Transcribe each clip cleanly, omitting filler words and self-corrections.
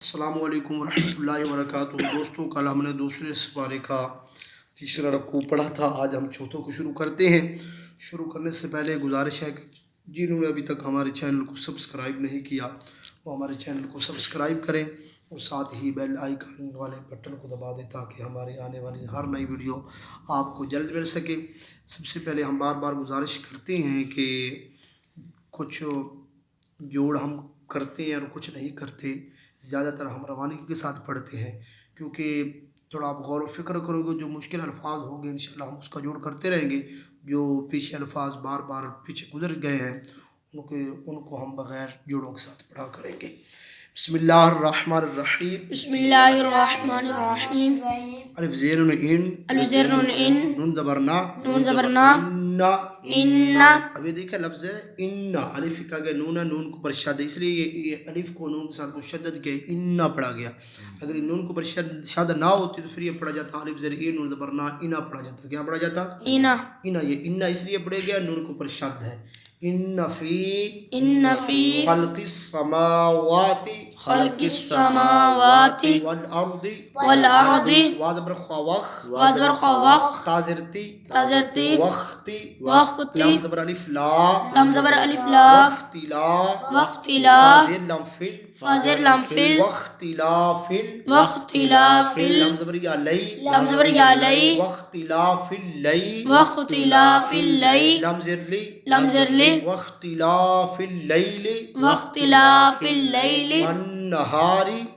अस्सलामु अलैकुम रहमतुल्लाहि व बरकातुहू। दोस्तों, कल हमने दूसरे पारे का तीसरा रकू पढ़ा था। आज हम चौथों को शुरू करते हैं। शुरू करने से पहले गुजारिश है कि जिन्होंने अभी तक हमारे चैनल को सब्सक्राइब नहीं किया वो हमारे चैनल को सब्सक्राइब करें और साथ ही बेल आइकन वाले बटन को दबा दें ताकि हमारी आने वाली हर नई वीडियो आपको जल्द मिल सके। सबसे पहले हम बार बार गुजारिश करते हैं कि कुछ जोड़ हम करते हैं और कुछ नहीं करते। ज़्यादातर हम रवानगी के साथ पढ़ते हैं क्योंकि थोड़ा आप गौर व फिक्र करोगे जो मुश्किल अल्फाज होंगे इंशाल्लाह हम उसका जोड़ करते रहेंगे। जो पीछे अल्फाज बार बार पीछे गुजर गए हैं उनको हम बग़ैर जोड़ों के साथ पढ़ा करेंगे। बिस्मिल्लाहिर्रहमानिर्रहीम। बिस्मिल्लाहिर्रहमानिर्रहीम। अलिफ ज़ेर नून इन, अलिफ ज़ेर नून इन, नून ज़बर ना, नून ज़बर ना, इन्ना। इन्ना। अब ये देखिए लफ्ज़ है इन्ना, अलिफ का गया नून है, नून को पर शद, इसलिए ये अलिफ को नून के साथ मुशद्दद किया, इन्ना पढ़ा गया। अगर ये नून को पर शद ना होती तो फिर ये पढ़ा जाता अलिफ ज़ेर इन, नून ज़बर ना, इना पढ़ा जाता। क्या पढ़ा जाता? इना। इना। ये इन्ना इसलिए पढ़े गया नून को पर शद है। इन्ना फी खल्क़िस समावाति वल अर्दी वाज़बर ख़वख ताज़िरती वक्ती लम ज़बर अलिफ ला वक्तिला फ़ाज़िर लम फिल वक्तिलाफ़िल लम ज़बर या लई वक्तिलाफ़िल लई लम ज़िरली वक्तिलाफ़िल लैली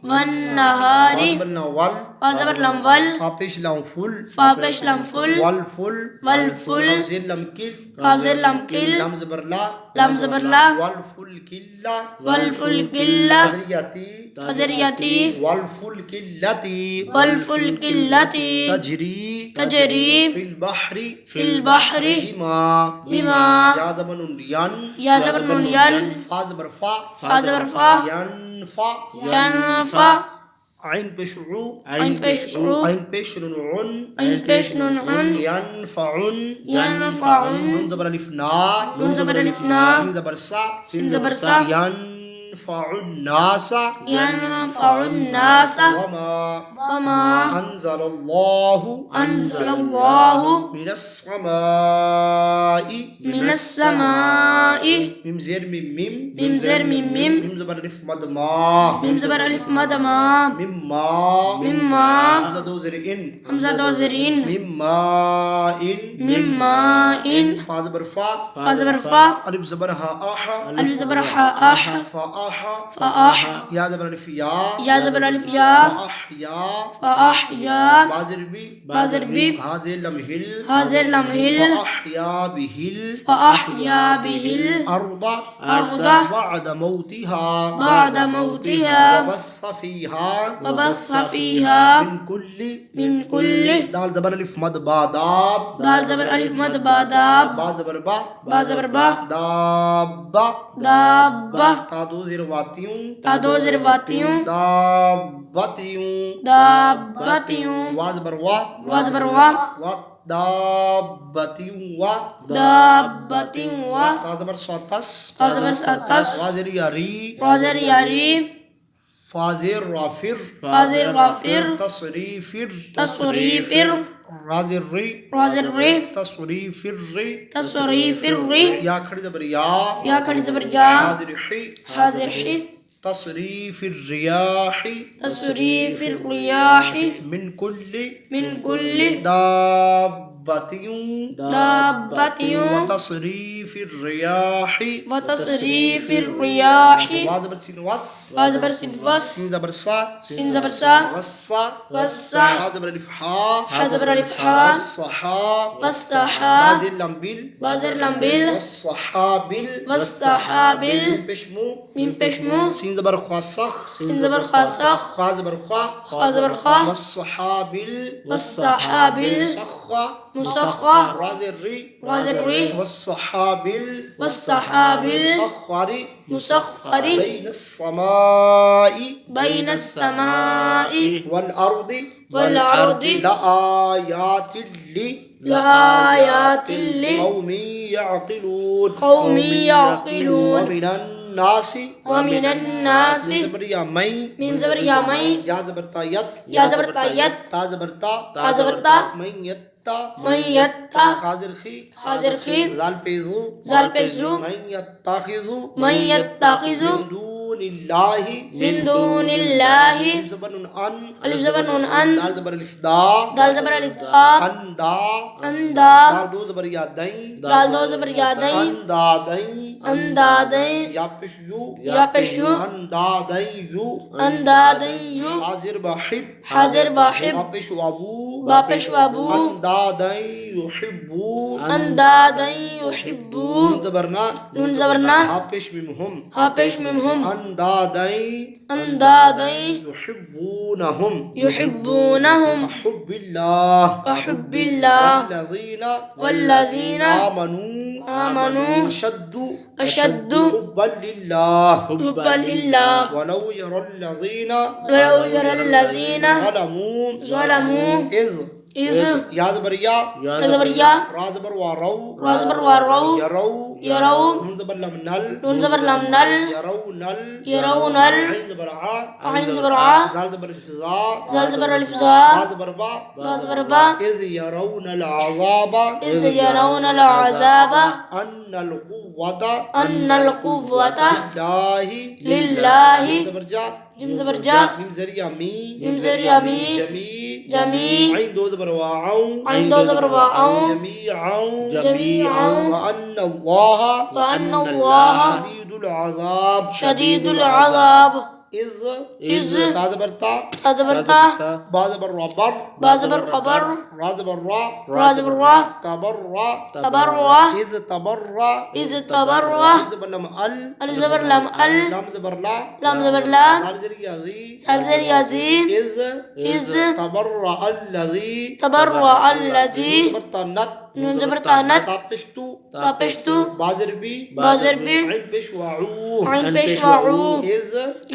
वन्नहारी वाज़बर लम वल फ़ापेश लम फुल वल फ़ाज़िर लम किल लम ज़बर ला वल फुल किल्ला तजरियती वल फुल किल्लती तजरी फिल बहरी बिमा या ज़बर नून यन फ़ा ज़बर फ़ा यनफ़ा आइन पेश नून उन यनफ़उन नून ज़बर अलिफ ना सिन ज़बर सा यनफ़उन नासा वमा अंज़लल्लाहु मिनस समाई मिम ज़ेर मिम मिम ज़बर अलिफ मद मा मिम्मा हमज़ा दो ज़ेर इन मिम्मा इन फ़ा ज़बर फ़ा अलिफ ज़बर हा फ़ाह या ज़बर अलिफ या फ़अहया बाज़िर बी हाज़िर लम हिल फ़अहया बिहिल अर्दा बअद मौतिहा वबस्स फ़ीहा मिन कुल्ली दाल ज़बर अलिफ मद बा बा ज़बर बा दाब्बा ता दो ज़ेर वातियूं दाब्बतियूं वा ज़बर वा दाब्बतियूं ता ज़बर सतस वा ज़ेर यारी फ़ाज़िर वाफ़िर तसरीफ़िर राज़िर री तसरीफ़िर या खड़ी ज़बर या हाज़िर ही तसरीफ़िर रियाही मिन कुल्ली दाब्बतियूं व तसरीफ़िर रियाही वा ज़बर सिन वस सिन ज़बर सा वस्सा हा ज़बर अलिफ हा वस्सहा बाज़िर लम बिल वस्सहाबिल मिम पेशमू सिन ज़बर ख़ासख ख़ा ज़बर ख़ा वस्सहाबिल मुसख़्ख़ा राज़िर री वस्सहाबिल मुसख़्ख़री बैनस समाई वल अर्दी लआयातिल कौमी याक़िलून अन्नासी ومن الناس मीम ज़बर या मई ميم زبر يا مي या ज़बर ता यत يا زبر تا يت ता ज़बर ता تا زبر تا मई यत्ता من يتا खाजिर खी خازر خي जाल पेजू زال पेزو मई यत्ताखिजु من يتخذ من दूनिल्लाहि من دون الله मीम ज़बर नुन अन ألف زبر نون أن दाल ज़बर अलिफ दा دال زبر ألف دا अंदा أندا दाल दो ज़बर या दई دال دو زبر يا دي अंदा दई أندا دي या पेश यू يا بشو अंदा दई यू أندا دي يو हाजिर बाहिब حاضر باحب वापिश वाबू باپش وابو अंदा दई युहिब्बू أندا دي يحبو ज़बरना نون زبرنا हापिश मिमहुम هابش منهم अंदा दई أندا دي युहिब्बूनहुम يحبونهم हुब्बिल्लाह كحب الله वल्लज़ीना والذين آمنوا آمنوا أشد حبا لله حبا لله ولو يرى الذين ولو يرى الذين ظلموا إذ याद बरिया زبر يا राज बर वारौ را زبر وارو यरौ يروا नून ज़बर लम नल نون زبر لم نل यरौ नल يرون عين ज़बर आ عين زبر ع दाल ज़बर फिज़ा زال زبر ألف زا बा ज़बर बा با زبر با إذ يرون العذاب إذ يرون العذاب أن القوة أن القوة لله لله ज़बर जा جم زبر جا ميم زريا مي ميم زر يا مي جميع جميع عين دو ज़बर वाऔ عين دو زبر واو جميعا جميعا وأن الله وأن الله شديد العذاب شديد العذاب إذ تا ज़बर ता تا زبر تا با ज़बर रबर با زبر خبر را ज़बर را را زبر را تبرع تبرع إذ تبرع إذ تبرع ألف زبر لم ال ألف زبر لم ال لام زبر لا لام زبر لا دال زريا ذي سال زر يزي إذ تبرع الذي تبرع الذي زبر تنت نون زبر تانت تابشتو تابشتو بازر بي بازر بي عين بشوعو عين بشوعو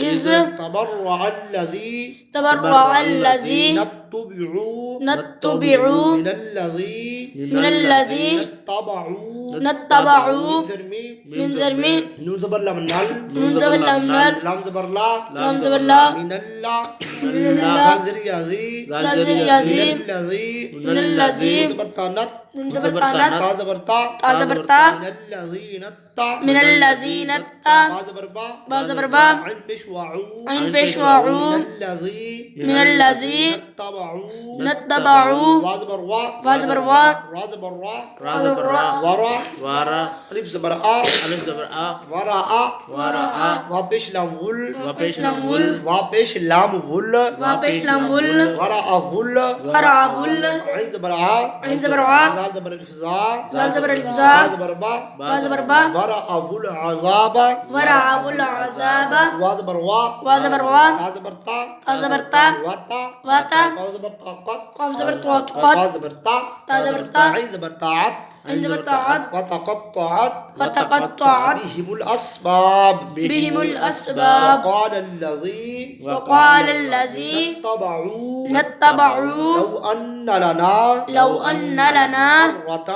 إذ تبرع الذي تبرع الذي نتبعوا نتبعوا من الذي من الذي نتبعوا نتبعوا زرمي من زرمي نون زبر لم نل نون زبر لم نل لام زبر لا لام زبر لا من الله من الله زال زريا ذي زال زر يزي من الذي من الذي زبر تانت نون زبر تانت تا زبر تا تا زبر تا من الذين التا من الذين تا با زبر با با زبر با عين بشوعو عين بشوعو من الذي من الذي نتبعوا نتبعوا وا زبر وا با زبر وا را زبر را را زبر را ورا وارا ألف زبر آ ألف زبر آ ورا آ وراء وابش لام ول وبيش نقول وابش لام ول وابش لام ول ورا ول ورع ول عين زبر آ عين زبر ع زال زبر الفزا زال زبر با الفزا زبر با با زبر با ورا ول عذاب ورع ول عذاب وا زبر وا وا زبر وا تا زبر تا تا زبر تا وتا واتا قاف زبر طاقت قاف زبر طاعت قا زبر تا تا زبر تا عين زبر طاعت عين زبر طاعت وتقطعت وتقطعت بهم الأسباب بهم الأسباب وقال الذي وقال الذي اتبعوا نتبعوا لو أن لنا لو أن لنا كرة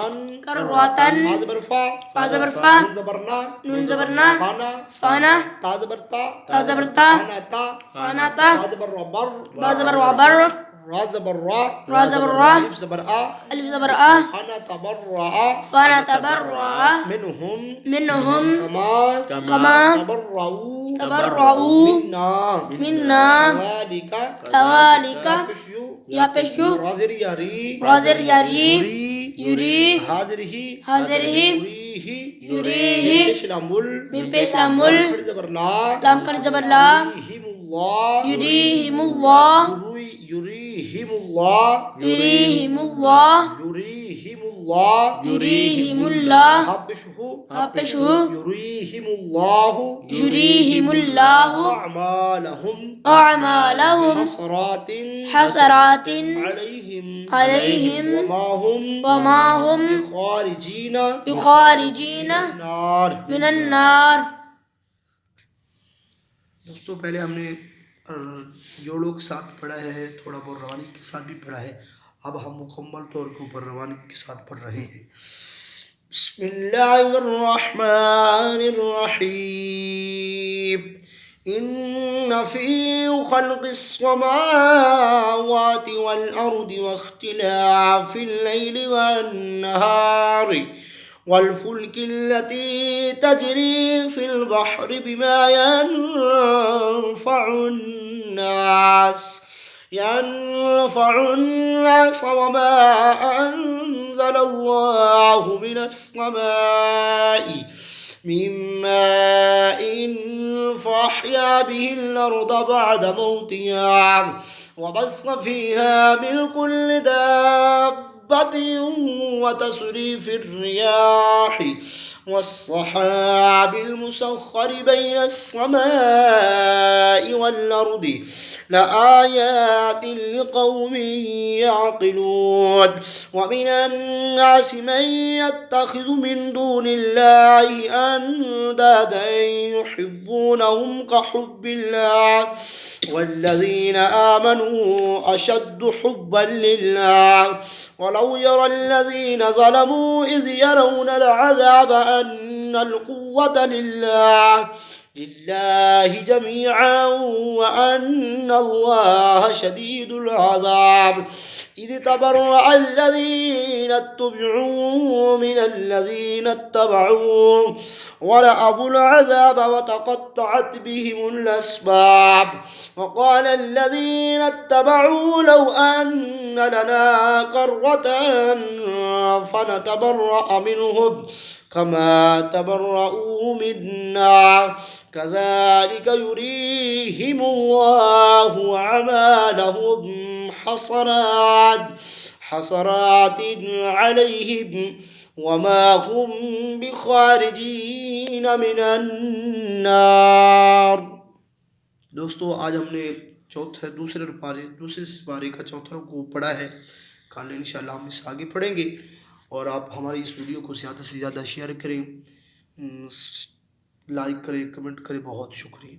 كرة ما زبر فا فا زبر فا نون زبرنا نون زبرنا فانا فانا تا زبر تا تا زبر تا فانا تا فانا تا با زبر ربر با زبر وبر را زبر را را زبر را ألف زبر آ ألف زبر أ أنا تبرع فانا تبرع منهم منهم كما كما تبرعوا تبرعوا منا منا ذلك كذلك بشيو يبشو رازر يري رازر يري يري يري حاضره حاضره يريه يريه يشلمل من بيش لامل خرج زبر لا لام كر زبر لا يريهم الله يريهم الله يريهم الله يريهم الله يريهم الله يريهم الله حبشه حبشه يريهم الله يريهم الله أعمالهم أعمالهم حسرات حسرات عليهم عليهم وما هم بخارجين بخارجين النار من النار दोस्तों पहले हमने जोड़ों के साथ पढ़ा है, थोड़ा बहुत रवानी के साथ भी पढ़ा है। अब हम मुकम्मल तौर के ऊपर रवानी के साथ पढ़ रहे हैं। बिस्मिल्लाहिर्रहमानिर्रहीम। इन्न फी खल्क़िस समावाति वल अर्दि वख्तिलाफिल लैलि वन नहारि वल फुल्किल्लती तजरी फिल बहरि बिमा यनफ़उन्नास वमा अंज़लल्लाहु मिनस्समाइ मिन माइन फ़अह्या बिहिल अर्द बअद मौतिहा वबस्स फ़ीहा मिन कुल्लि दाब्बतिन वतस्रीफ़िर रियाहि वस्सहाबिल मुसख़्ख़रि बैनस्समाइ वल अर्दि लआयातिन लिक़ौमिन यअक़िलून। वमिनन नासि मन यत्तख़िज़ु मिन दूनिल्लाहि अंदादन युहिब्बूनहुम कहुब्बिल्लाह वल्लज़ीन आमनू अशद्दु हुब्बन लिल्लाह। वलौ यरल्लज़ीन ज़लमू इज़ यरौनल अज़ाब अन्नल क़ुव्वता लिल्लाहि जमीअन व अन्नल्लाह शदीदुल अज़ाब। इज़ तबर्रअल्लज़ीन इत्तबअू मिनल्लज़ीन इत्तबअू वरअवुल अज़ाब वतक़त्तअत बिहिमुल अस्बाब। वक़ाल अल्लज़ीन इत्तबअू लौ अन्न लना कर्रतन फनतबर्रअ मिनहुम कमा तबर्रऊ मिन्ना कज़ालिक युरीहिमुल्लाहु अमालहुम हसरातिन अलैहिम वमा हुम बिखारिजीन मिनन नार। दोस्तों, आज हमने दूसरे सिपारे का चौथा रुकू पढ़ा है। कल इंशाल्लाह हम इसे आगे पढ़ेंगे। और आप हमारी इस वीडियो को ज़्यादा से ज़्यादा शेयर करें, लाइक करें, कमेंट करें। बहुत शुक्रिया।